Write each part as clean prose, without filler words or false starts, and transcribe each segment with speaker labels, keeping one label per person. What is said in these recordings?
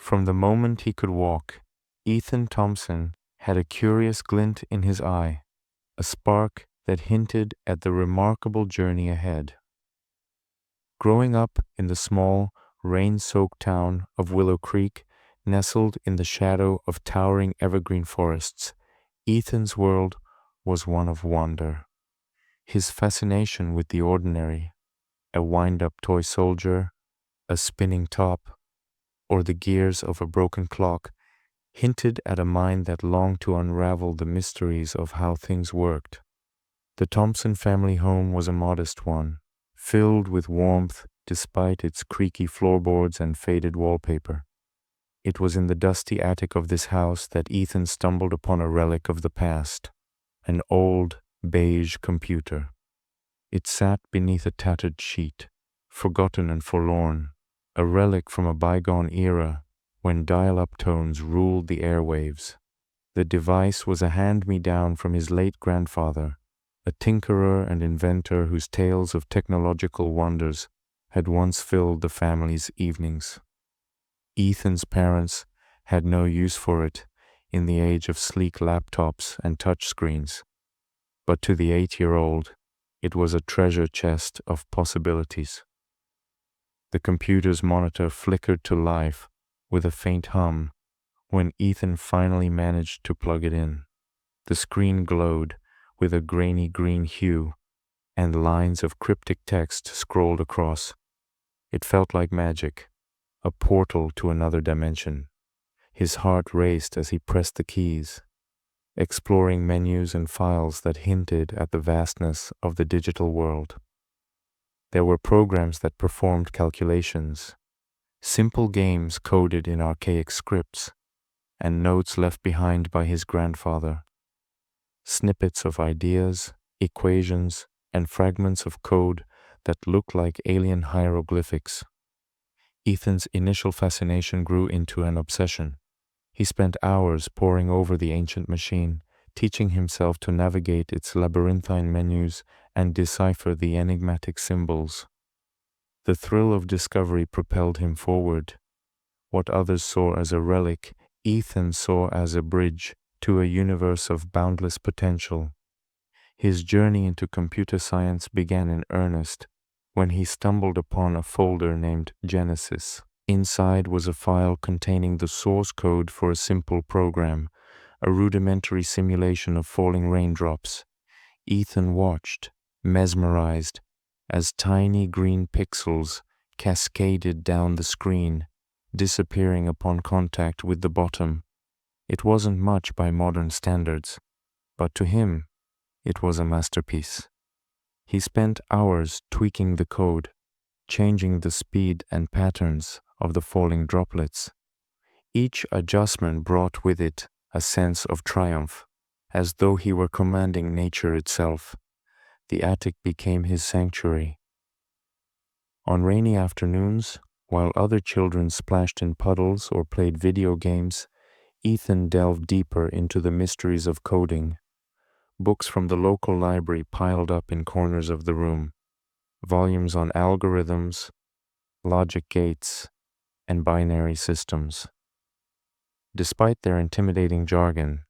Speaker 1: From the moment he could walk, Ethan Thompson had a curious glint in his eye, a spark that hinted at the remarkable journey ahead. Growing up in the small, rain-soaked town of Willow Creek, nestled in the shadow of towering evergreen forests, Ethan's world was one of wonder. His fascination with the ordinary, a wind-up toy soldier, a spinning top, or the gears of a broken clock, hinted at a mind that longed to unravel the mysteries of how things worked. The Thompson family home was a modest one, filled with warmth despite its creaky floorboards and faded wallpaper. It was in the dusty attic of this house that Ethan stumbled upon a relic of the past, an old, beige computer. It sat beneath a tattered sheet, forgotten and forlorn, a relic from a bygone era when dial-up tones ruled the airwaves. The device was a hand-me-down from his late grandfather, a tinkerer and inventor whose tales of technological wonders had once filled the family's evenings. Ethan's parents had no use for it in the age of sleek laptops and touchscreens, but to the 8-year-old, it was a treasure chest of possibilities. The computer's monitor flickered to life with a faint hum when Ethan finally managed to plug it in. The screen glowed with a grainy green hue, and lines of cryptic text scrolled across. It felt like magic, a portal to another dimension. His heart raced as he pressed the keys, exploring menus and files that hinted at the vastness of the digital world. There were programs that performed calculations, simple games coded in archaic scripts, and notes left behind by his grandfather. Snippets of ideas, equations, and fragments of code that looked like alien hieroglyphics. Ethan's initial fascination grew into an obsession. He spent hours poring over the ancient machine, teaching himself to navigate its labyrinthine menus and decipher the enigmatic symbols. The thrill of discovery propelled him forward. What others saw as a relic, Ethan saw as a bridge to a universe of boundless potential. His journey into computer science began in earnest when he stumbled upon a folder named Genesis. Inside was a file containing the source code for a simple program, a rudimentary simulation of falling raindrops. Ethan watched, mesmerized, as tiny green pixels cascaded down the screen, disappearing upon contact with the bottom. It wasn't much by modern standards, but to him, it was a masterpiece. He spent hours tweaking the code, changing the speed and patterns of the falling droplets. Each adjustment brought with it a sense of triumph, as though he were commanding nature itself. The attic became his sanctuary. On rainy afternoons, while other children splashed in puddles or played video games, Ethan delved deeper into the mysteries of coding. Books from the local library piled up in corners of the room, volumes on algorithms, logic gates, and binary systems. Despite their intimidating jargon,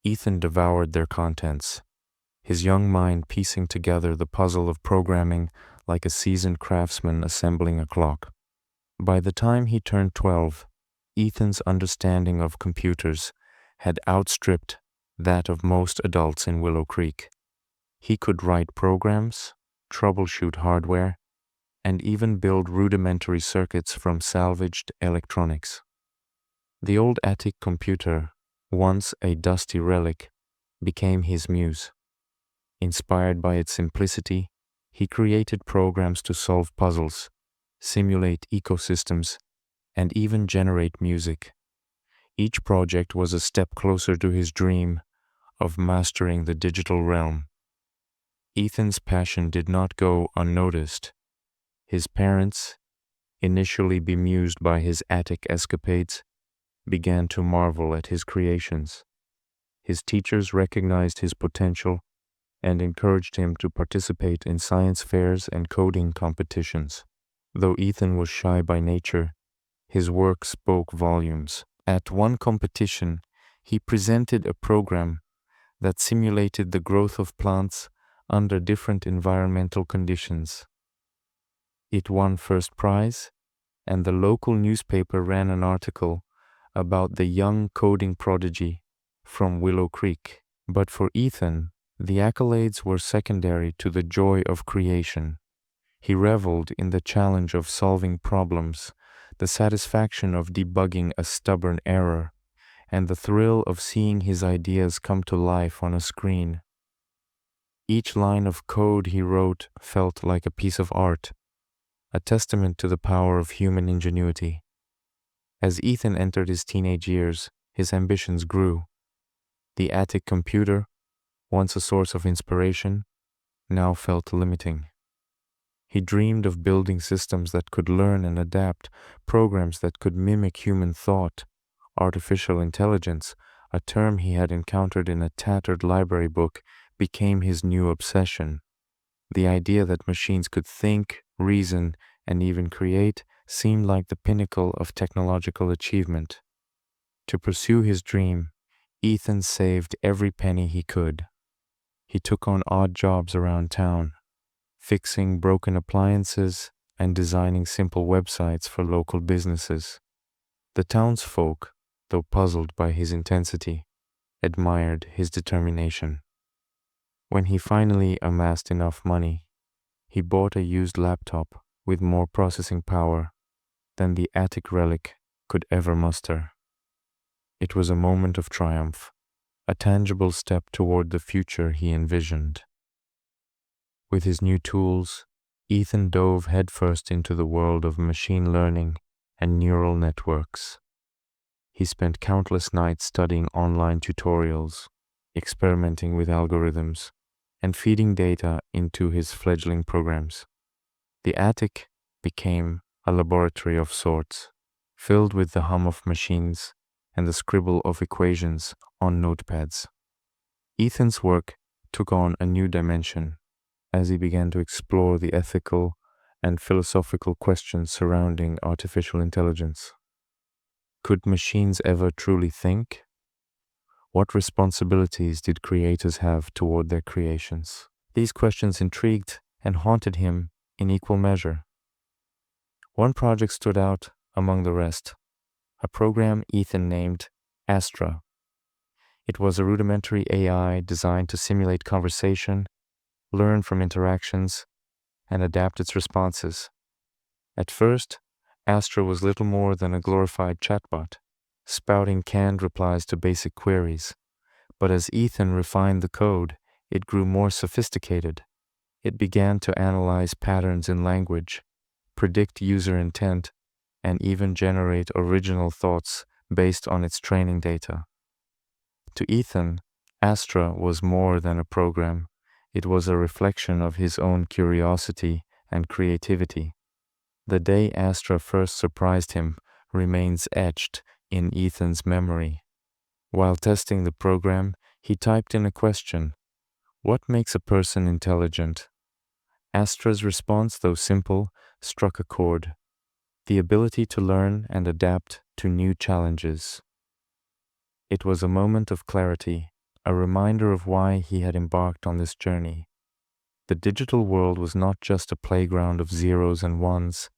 Speaker 1: Ethan devoured their contents, his young mind piecing together the puzzle of programming like a seasoned craftsman assembling a clock. By the time he turned 12, Ethan's understanding of computers had outstripped that of most adults in Willow Creek. He could write programs, troubleshoot hardware, and even build rudimentary circuits from salvaged electronics. The old attic computer, once a dusty relic, became his muse. Inspired by its simplicity, he created programs to solve puzzles, simulate ecosystems, and even generate music. Each project was a step closer to his dream of mastering the digital realm. Ethan's passion did not go unnoticed. His parents, initially bemused by his attic escapades, began to marvel at his creations. His teachers recognized his potential and encouraged him to participate in science fairs and coding competitions. Though Ethan was shy by nature, His work spoke volumes. At one competition, he presented a program that simulated the growth of plants under different environmental conditions. It won first prize, and the local newspaper ran an article about the young coding prodigy from Willow Creek. But for Ethan, the accolades were secondary to the joy of creation. He reveled in the challenge of solving problems, the satisfaction of debugging a stubborn error, and the thrill of seeing his ideas come to life on a screen. Each line of code he wrote felt like a piece of art, a testament to the power of human ingenuity. As Ethan entered his teenage years, his ambitions grew. The attic computer, once a source of inspiration, now felt limiting. He dreamed of building systems that could learn and adapt, programs that could mimic human thought. Artificial intelligence, a term he had encountered in a tattered library book, became his new obsession. The idea that machines could think, reason, and even create seemed like the pinnacle of technological achievement. To pursue his dream, Ethan saved every penny he could. He took on odd jobs around town, fixing broken appliances and designing simple websites for local businesses. The townsfolk, though puzzled by his intensity, admired his determination. When he finally amassed enough money, he bought a used laptop with more processing power than the attic relic could ever muster. It was a moment of triumph, a tangible step toward the future he envisioned. With his new tools, Ethan dove headfirst into the world of machine learning and neural networks. He spent countless nights studying online tutorials, experimenting with algorithms, and feeding data into his fledgling programs. The attic became a laboratory of sorts, filled with the hum of machines and the scribble of equations on notepads. Ethan's work took on a new dimension as he began to explore the ethical and philosophical questions surrounding artificial intelligence. Could machines ever truly think? What responsibilities did creators have toward their creations? These questions intrigued and haunted him in equal measure. One project stood out among the rest, a program Ethan named Astra. It was a rudimentary AI designed to simulate conversation, learn from interactions, and adapt its responses. At first, Astra was little more than a glorified chatbot, spouting canned replies to basic queries. But as Ethan refined the code, it grew more sophisticated. It began to analyze patterns in language, predict user intent, and even generate original thoughts based on its training data. To Ethan, Astra was more than a program. It was a reflection of his own curiosity and creativity. The day Astra first surprised him remains etched in Ethan's memory. While testing the program, he typed in a question: "What makes a person intelligent?" Astra's response, though simple, struck a chord: the ability to learn and adapt to new challenges. It was a moment of clarity, a reminder of why he had embarked on this journey. The digital world was not just a playground of zeros and ones.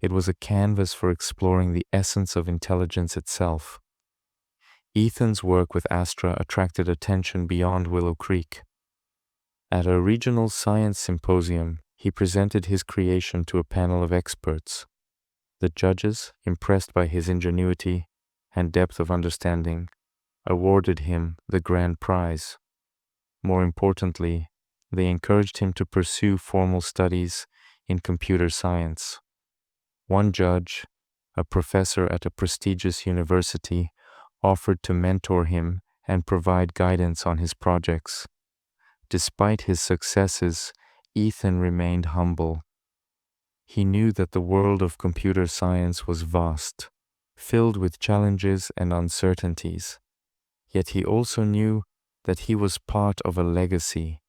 Speaker 1: It was a canvas for exploring the essence of intelligence itself. Ethan's work with Astra attracted attention beyond Willow Creek. At a regional science symposium, he presented his creation to a panel of experts. The judges, impressed by his ingenuity and depth of understanding, awarded him the grand prize. More importantly, they encouraged him to pursue formal studies in computer science. One judge, a professor at a prestigious university, offered to mentor him and provide guidance on his projects. Despite his successes, Ethan remained humble. He knew that the world of computer science was vast, filled with challenges and uncertainties. Yet he also knew that he was part of a legacy,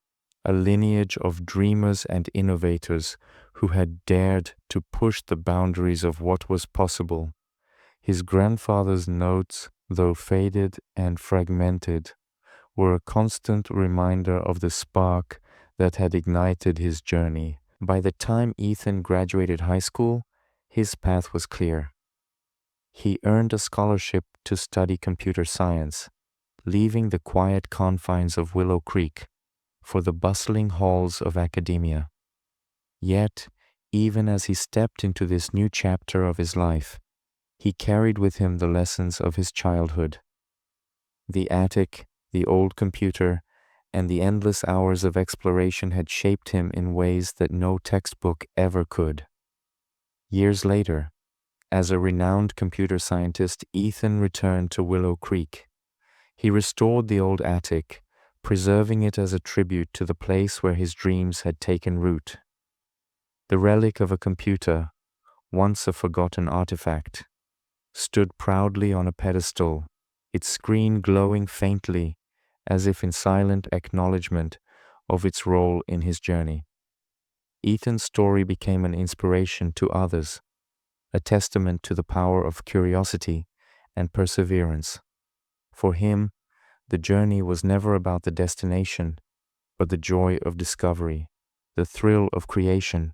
Speaker 1: a lineage of dreamers and innovators who had dared to push the boundaries of what was possible His grandfather's notes, though faded and fragmented, were a constant reminder of the spark that had ignited his journey. By the time Ethan graduated high school, his path was clear. He earned a scholarship to study computer science, leaving the quiet confines of Willow Creek for the bustling halls of academia. Yet, even as he stepped into this new chapter of his life, he carried with him the lessons of his childhood. The attic, the old computer, and the endless hours of exploration had shaped him in ways that no textbook ever could. Years later, as a renowned computer scientist, Ethan returned to Willow Creek. He restored the old attic, preserving it as a tribute to the place where his dreams had taken root. The relic of a computer, once a forgotten artifact, stood proudly on a pedestal, its screen glowing faintly as if in silent acknowledgement of its role in his journey. Ethan's story became an inspiration to others, a testament to the power of curiosity and perseverance. For him, the journey was never about the destination, but the joy of discovery, the thrill of creation,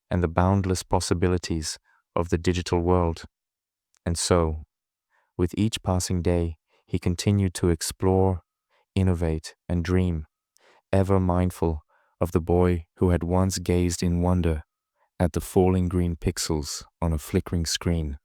Speaker 1: and the boundless possibilities of the digital world. And so, with each passing day, he continued to explore, innovate, and dream, ever mindful of the boy who had once gazed in wonder at the falling green pixels on a flickering screen.